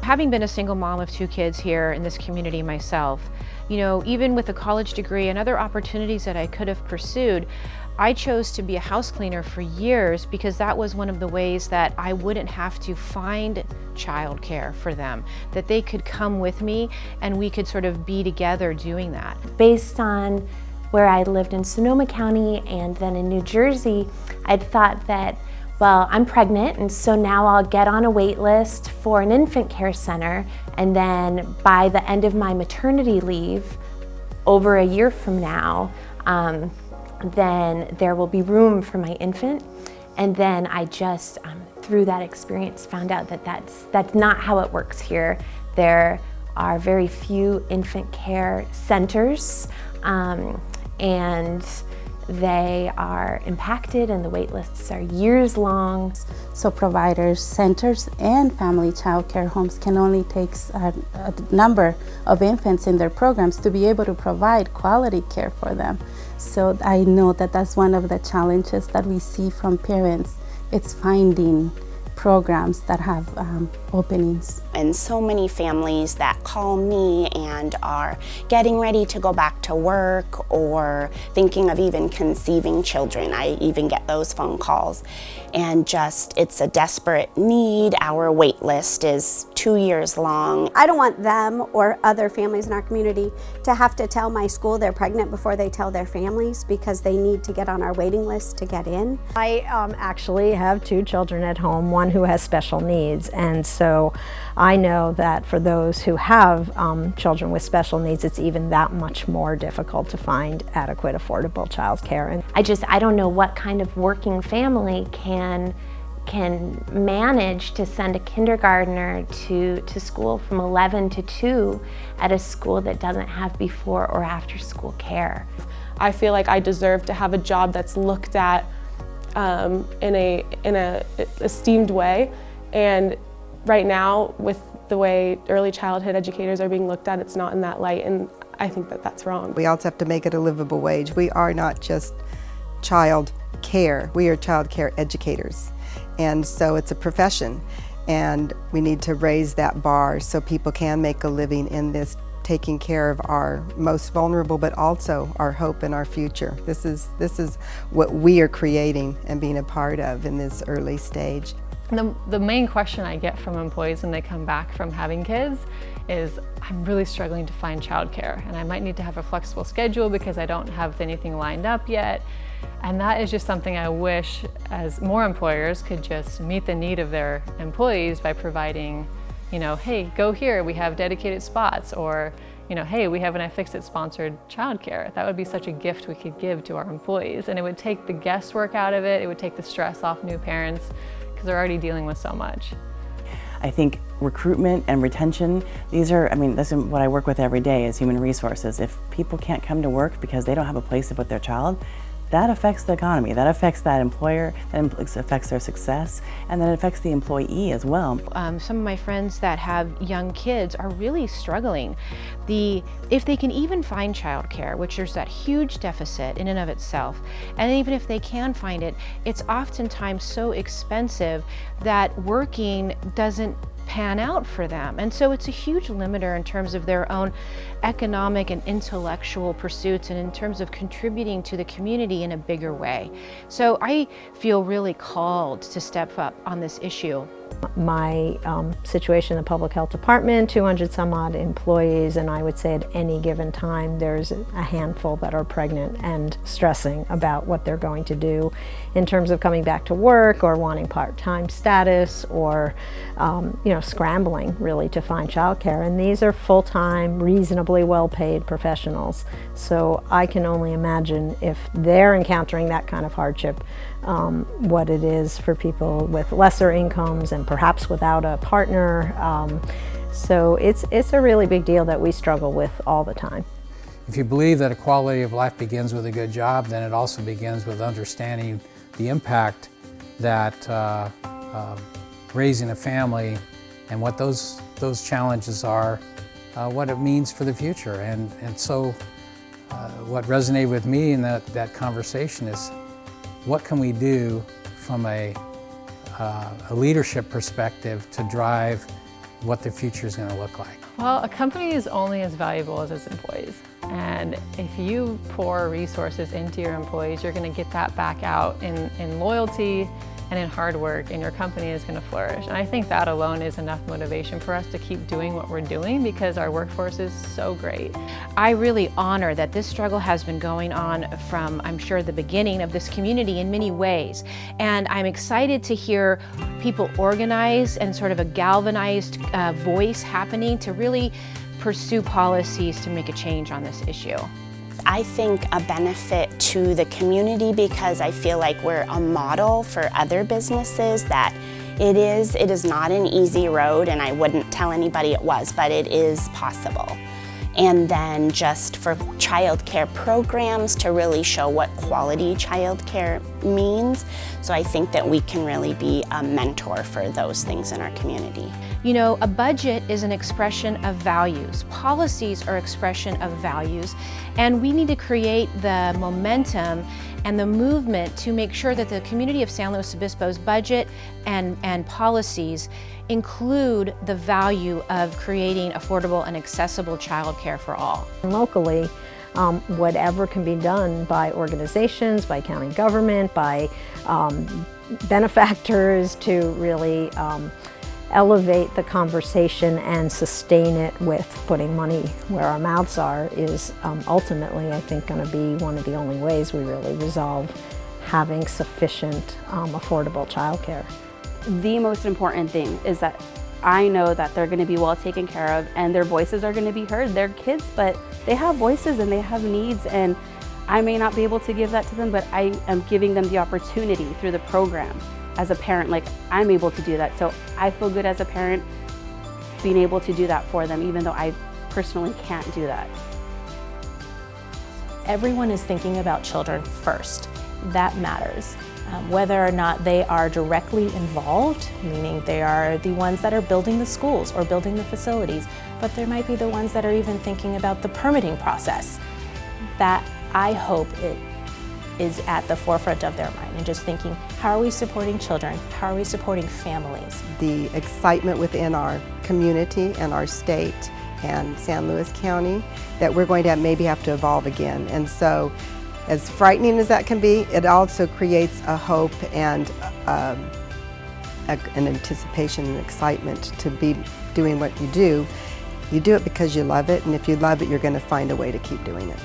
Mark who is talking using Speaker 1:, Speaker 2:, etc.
Speaker 1: Having been a single mom of 2 kids here in this community myself, you know, even with a college degree and other opportunities that I could have pursued, I chose to be a house cleaner for years because that was one of the ways that I wouldn't have to find childcare for them, that they could come with me and we could sort of be together doing that.
Speaker 2: Based on where I lived in Sonoma County and then in New Jersey, I'd thought that, well, I'm pregnant, and so now I'll get on a wait list for an infant care center, and then by the end of my maternity leave, over a year from now, then there will be room for my infant. And then I just, through that experience, found out that that's not how it works here. There are very few infant care centers, and they are impacted and the wait lists are years long.
Speaker 3: So providers, centers, and family child care homes can only take a number of infants in their programs to be able to provide quality care for them. So I know that that's one of the challenges that we see from parents. It's finding programs that have openings.
Speaker 4: And so many families that call me and are getting ready to go back to work or thinking of even conceiving children. I even get those phone calls. And just, it's a desperate need. Our wait list is 2 years long.
Speaker 5: I don't want them or other families in our community to have to tell my school they're pregnant before they tell their families, because they need to get on our waiting list to get in.
Speaker 6: I actually have 2 children at home, one who has special needs, and so I know that for those who have children with special needs, it's even that much more difficult to find adequate, affordable child care. And
Speaker 2: I don't know what kind of working family can manage to send a kindergartner to school from 11 to 2 at a school that doesn't have before or after school care.
Speaker 7: I feel like I deserve to have a job that's looked at in a esteemed way, and right now with the way early childhood educators are being looked at, it's not in that light, and I think that that's wrong.
Speaker 8: We also have to make it a livable wage. We are not just child care, we are child care educators, and so it's a profession, and we need to raise that bar so people can make a living in this, taking care of our most vulnerable, but also our hope and our future. This is what we are creating and being a part of in this early stage.
Speaker 9: The main question I get from employees when they come back from having kids is, I'm really struggling to find childcare, and I might need to have a flexible schedule because I don't have anything lined up yet. And that is just something I wish as more employers could just meet the need of their employees by providing, you know, hey, go here, we have dedicated spots, or, you know, hey, we have an iFixit sponsored childcare. That would be such a gift we could give to our employees, and it would take the guesswork out of it. It would take the stress off new parents because they're already dealing with so much.
Speaker 10: I think recruitment and retention, these are, this is what I work with every day as human resources. If people can't come to work because they don't have a place to put their child, that affects the economy, that affects that employer, that affects their success, and then it affects the employee as well.
Speaker 1: Some of my friends that have young kids are really struggling. If they can even find childcare, which there's that huge deficit in and of itself, and even if they can find it, it's oftentimes so expensive that working doesn't pan out for them. And so it's a huge limiter in terms of their own economic and intellectual pursuits, and in terms of contributing to the community in a bigger way. So I feel really called to step up on this issue.
Speaker 6: My situation in the public health department, 200 some odd employees, and I would say at any given time there's a handful that are pregnant and stressing about what they're going to do in terms of coming back to work or wanting part-time status, or scrambling really to find childcare. And these are full-time, reasonably well-paid professionals. So I can only imagine if they're encountering that kind of hardship, what it is for people with lesser incomes and perhaps without a partner. So it's a really big deal that we struggle with all the time.
Speaker 11: If you believe that a quality of life begins with a good job, then it also begins with understanding the impact that raising a family and what those challenges are, what it means for the future. And so what resonated with me in that conversation is, what can we do from a leadership perspective to drive what the future is going to look like.
Speaker 9: Well, a company is only as valuable as its employees. And if you pour resources into your employees, you're going to get that back out in loyalty and in hard work, and your company is going to flourish. And I think that alone is enough motivation for us to keep doing what we're doing because our workforce is so great.
Speaker 1: I really honor that this struggle has been going on from, I'm sure, the beginning of this community in many ways. And I'm excited to hear people organize and sort of a galvanized voice happening to really pursue policies to make a change on this issue.
Speaker 4: I think a benefit to the community because I feel like we're a model for other businesses that it is not an easy road, and I wouldn't tell anybody it was, but it is possible. And then just for childcare programs to really show what quality childcare means. So I think that we can really be a mentor for those things in our community.
Speaker 1: You know, a budget is an expression of values. Policies are expression of values, and we need to create the momentum and the movement to make sure that the community of San Luis Obispo's budget and policies include the value of creating affordable and accessible childcare for all.
Speaker 6: Locally, whatever can be done by organizations, by county government, by benefactors to really elevate the conversation and sustain it with putting money where our mouths are is ultimately, I think, going to be one of the only ways we really resolve having sufficient affordable childcare.
Speaker 12: The most important thing is that I know that they're going to be well taken care of and their voices are going to be heard. They're kids, but they have voices and they have needs, and I may not be able to give that to them, but I am giving them the opportunity through the program. As a parent, like, I'm able to do that. So I feel good as a parent being able to do that for them, even though I personally can't do that.
Speaker 2: Everyone is thinking about children first. That matters. Whether or not they are directly involved, meaning they are the ones that are building the schools or building the facilities, but there might be the ones that are even thinking about the permitting process. That, I hope, it is at the forefront of their mind and just thinking, how are we supporting children? How are we supporting families?
Speaker 8: The excitement within our community and our state and San Luis County that we're going to maybe have to evolve again. And so, as frightening as that can be, it also creates a hope and an anticipation and excitement to be doing what you do. You do it because you love it, and if you love it, you're going to find a way to keep doing it.